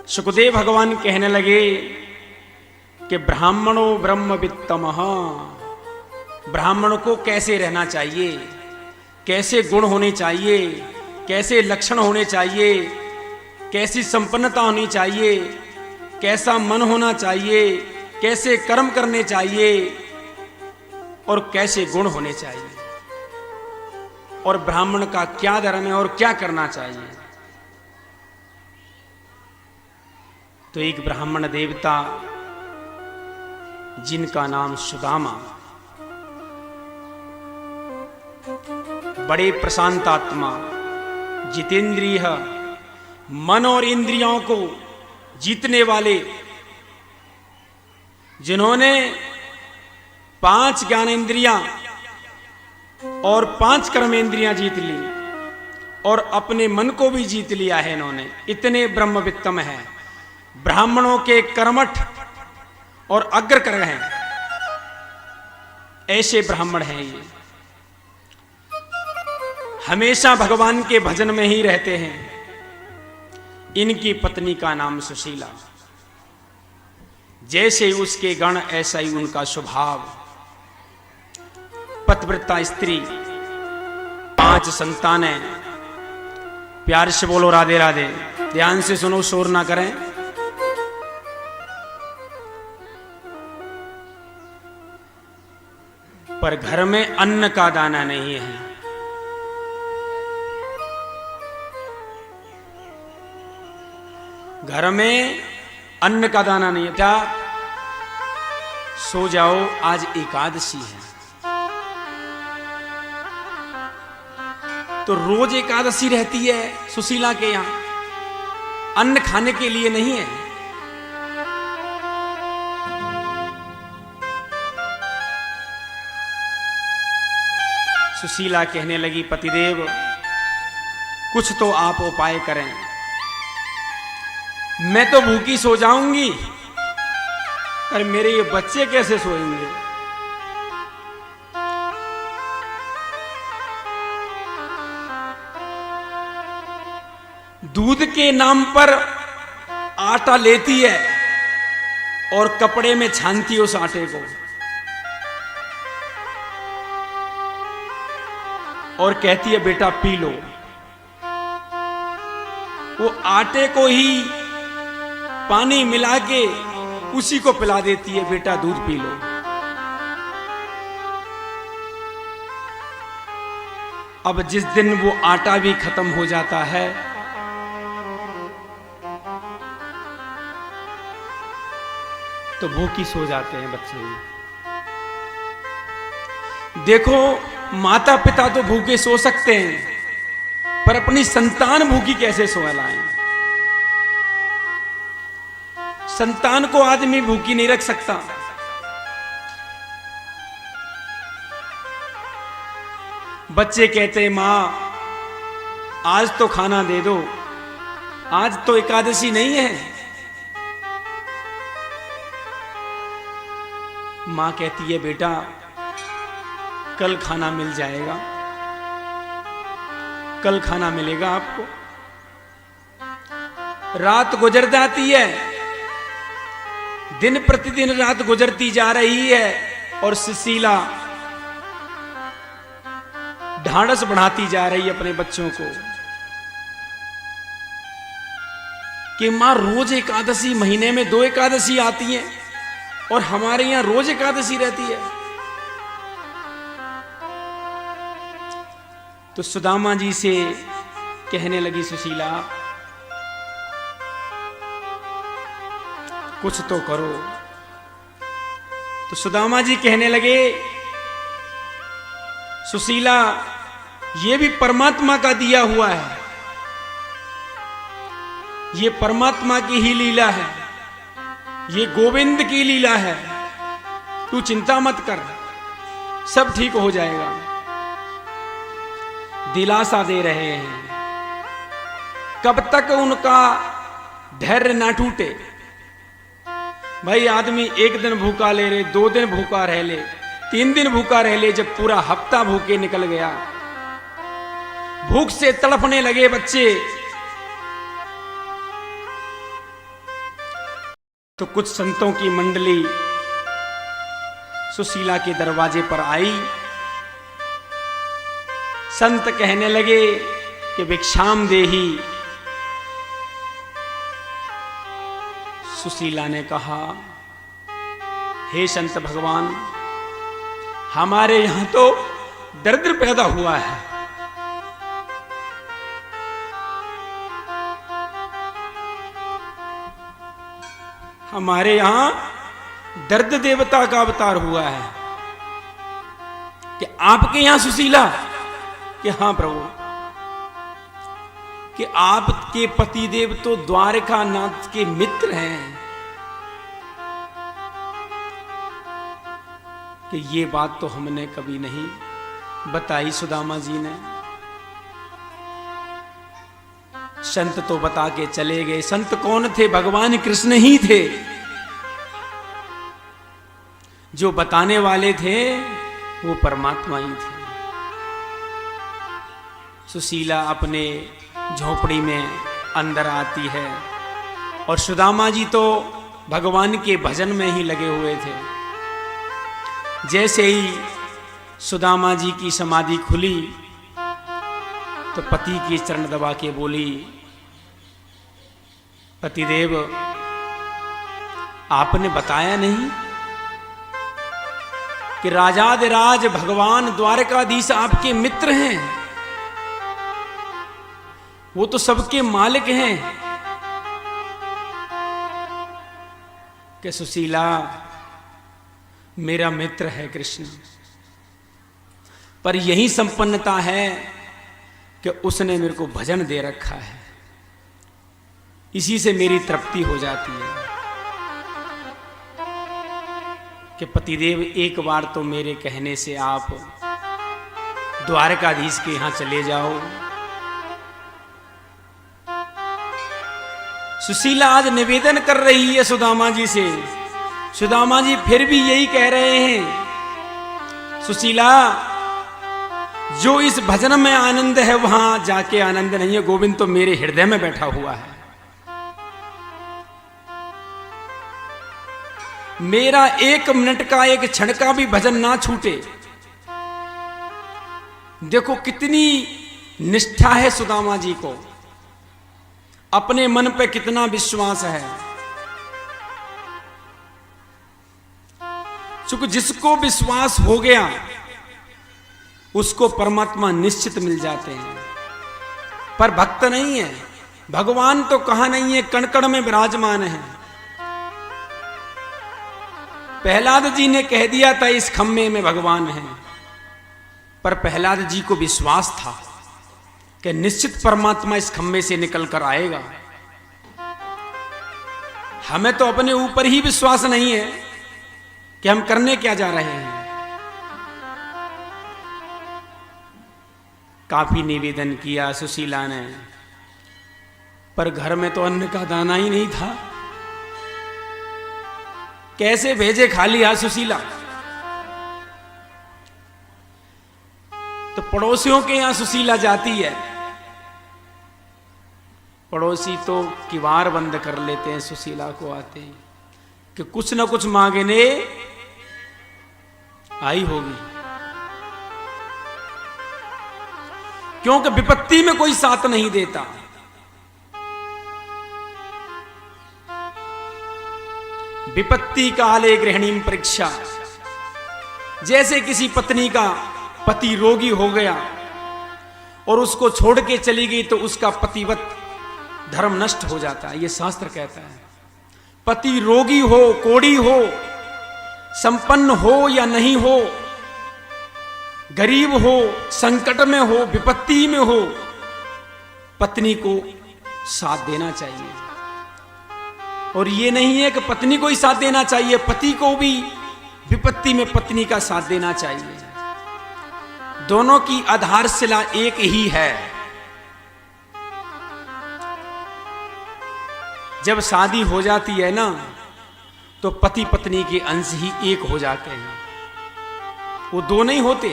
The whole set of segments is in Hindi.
सुखदेव भगवान कहने लगे कि ब्राह्मणो ब्रह्मवित्तमः, ब्राह्मण को कैसे रहना चाहिए, कैसे गुण होने चाहिए, कैसे लक्षण होने चाहिए, कैसी संपन्नता होनी चाहिए, कैसा मन होना चाहिए, कैसे कर्म करने चाहिए और कैसे गुण होने चाहिए, और ब्राह्मण का क्या धर्म है और क्या करना चाहिए। तो एक ब्राह्मण देवता जिनका नाम सुदामा, बड़े प्रशांत आत्मा, जितेंद्रिय, मन और इंद्रियों को जीतने वाले, जिन्होंने 5 ज्ञान इंद्रियां और 5 कर्म इंद्रियां जीत ली और अपने मन को भी जीत लिया है इन्होंने, इतने ब्रह्मवित्तम हैं। ब्राह्मणों के कर्मठ और अग्रकर हैं, ऐसे ब्राह्मण हैं ये। हमेशा भगवान के भजन में ही रहते हैं। इनकी पत्नी का नाम सुशीला, जैसे उसके गण ऐसा ही उनका स्वभाव। पतिव्रता स्त्री, 5 संतानें। प्यार से बोलो राधे राधे। ध्यान से सुनो, शोर ना करें। पर घर में अन्न का दाना नहीं है। घर में अन्न का दाना नहीं है। क्या सो जाओ, आज एकादशी है। तो रोज एकादशी रहती है सुशीला के यहां, अन्न खाने के लिए नहीं है। सुशीला कहने लगी, पतिदेव कुछ तो आप उपाय करें, मैं तो भूखी सो जाऊंगी, पर मेरे ये बच्चे कैसे सोएंगे। दूध के नाम पर आटा लेती है और कपड़े में छानती है उस आटे को, और कहती है बेटा पी लो। वो आटे को ही पानी मिला के उसी को पिला देती है, बेटा दूध पी लो। अब जिस दिन वो आटा भी खत्म हो जाता है, तो भूखी सो जाते हैं बच्चे। देखो, माता पिता तो भूखे सो सकते हैं, पर अपनी संतान भूखी कैसे सो लाएं। संतान को आदमी भूखी नहीं रख सकता। बच्चे कहते हैं मां आज तो खाना दे दो, आज तो एकादशी नहीं है। मां कहती है बेटा कल खाना मिल जाएगा, कल खाना मिलेगा आपको। रात गुजर जाती है, दिन प्रतिदिन रात गुजरती जा रही है, और सुशीला ढाढ़स बढ़ाती जा रही है अपने बच्चों को कि मां रोज एकादशी, महीने में 2 एकादशी आती हैं और हमारे यहां रोज एकादशी रहती है। तो सुदामा जी से कहने लगी सुशीला कुछ तो करो। तो सुदामा जी कहने लगे सुशीला ये भी परमात्मा का दिया हुआ है, ये परमात्मा की ही लीला है, ये गोविंद की लीला है, तू चिंता मत कर, सब ठीक हो जाएगा। दिलासा दे रहे हैं। कब तक उनका धैर्य ना टूटे। भाई आदमी 1 दिन भूखा ले ले, 2 दिन भूखा रह ले, 3 दिन भूखा रह ले, जब पूरा हफ्ता भूखे निकल गया, भूख से तड़पने लगे बच्चे, तो कुछ संतों की मंडली सुशीला के दरवाजे पर आई। संत कहने लगे कि भिक्षाम देही। सुशीला ने कहा, हे संत भगवान, हमारे यहां तो दरिद्र पैदा हुआ है। हमारे यहां दर्द देवता का अवतार हुआ है। कि आपके यहां सुशीला? कि हां प्रभु। कि आपके पतिदेव तो द्वारका नाथ के मित्र हैं। कि ये बात तो हमने कभी नहीं बताई सुदामा जी ने। संत तो बता के चले गए। संत कौन थे? भगवान कृष्ण ही थे। जो बताने वाले थे वो परमात्मा ही थे। सुशीला अपने झोपड़ी में अंदर आती है और सुदामा जी तो भगवान के भजन में ही लगे हुए थे। जैसे ही सुदामा जी की समाधि खुली तो पति के चरण दबा के बोली, पतिदेव आपने बताया नहीं कि राजाधिराज भगवान द्वारकाधीश आपके मित्र हैं। वो तो सबके मालिक हैं। कि सुशीला, मेरा मित्र है कृष्ण, पर यही संपन्नता है कि उसने मेरे को भजन दे रखा है। इसी से मेरी तृप्ति हो जाती है। कि पतिदेव एक बार तो मेरे कहने से आप द्वारकाधीश के यहां चले जाओ। सुशीला आज निवेदन कर रही है सुदामा जी से। सुदामा जी फिर भी यही कह रहे हैं, सुशीला, जो इस भजन में आनंद है वहां जाके आनंद नहीं है। गोविंद तो मेरे हृदय में बैठा हुआ है। मेरा एक मिनट का, एक क्षण का भी भजन ना छूटे। देखो कितनी निष्ठा है सुदामा जी को, अपने मन पे कितना विश्वास है। चूंकि जिसको विश्वास हो गया उसको परमात्मा निश्चित मिल जाते हैं। पर भक्त नहीं है। भगवान तो कहां नहीं है, कण कण में विराजमान है। प्रहलाद जी ने कह दिया था इस खम्मे में भगवान है, पर प्रहलाद जी को विश्वास था कि निश्चित परमात्मा इस खम्मे से निकल कर आएगा। हमें तो अपने ऊपर ही विश्वास नहीं है कि हम करने क्या जा रहे हैं। काफी निवेदन किया सुशीला ने, पर घर में तो अन्न का दाना ही नहीं था। कैसे भेजे खाली हाथ सुशीला? तो पड़ोसियों के यहां सुशीला जाती है। पड़ोसी तो किवाड़ बंद कर लेते हैं सुशीला को आते हैं कि कुछ ना कुछ मांगने आई होगी। क्योंकि विपत्ति में कोई साथ नहीं देता। विपत्ति काले गृहिणीम परीक्षा। जैसे किसी पत्नी का पति रोगी हो गया और उसको छोड़ के चली गई तो उसका पतिव्रत धर्म नष्ट हो जाता है। यह शास्त्र कहता है। पति रोगी हो, कोढ़ी हो, संपन्न हो या नहीं हो, गरीब हो, संकट में हो, विपत्ति में हो, पत्नी को साथ देना चाहिए। और ये नहीं है कि पत्नी को ही साथ देना चाहिए, पति को भी विपत्ति में पत्नी का साथ देना चाहिए। दोनों की आधारशिला एक ही है। जब शादी हो जाती है ना, तो पति पत्नी के अंश ही एक हो जाते हैं। वो दो नहीं होते,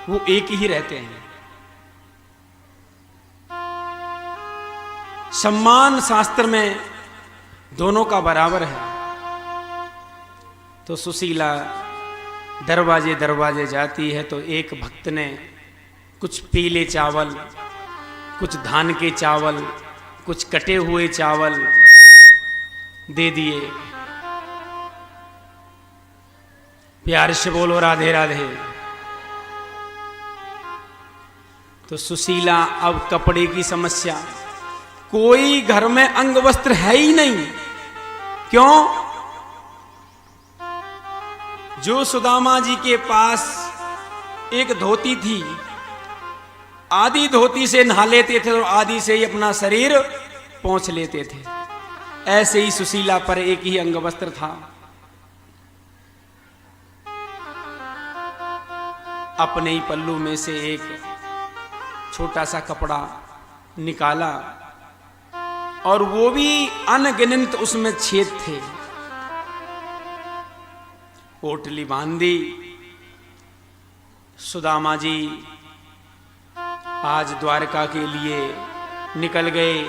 वो एक ही रहते हैं। सम्मान शास्त्र में दोनों का बराबर है। तो सुशीला दरवाजे दरवाजे जाती है, तो एक भक्त ने कुछ पीले चावल, कुछ धान के चावल, कुछ कटे हुए चावल दे दिए। प्यार से बोलो राधे राधे। तो सुशीला, अब कपड़े की समस्या, कोई घर में अंग वस्त्र है ही नहीं। क्यों? जो सुदामा जी के पास एक धोती थी, आधी धोती से नहा लेते थे और आधी से ही अपना शरीर पोंछ लेते थे। ऐसे ही सुशीला पर एक ही अंग वस्त्र था। अपने ही पल्लू में से एक छोटा सा कपड़ा निकाला और वो भी अनगिनत उसमें छेद थे। पोटली बांधी। सुदामा जी आज द्वारका के लिए निकल गए।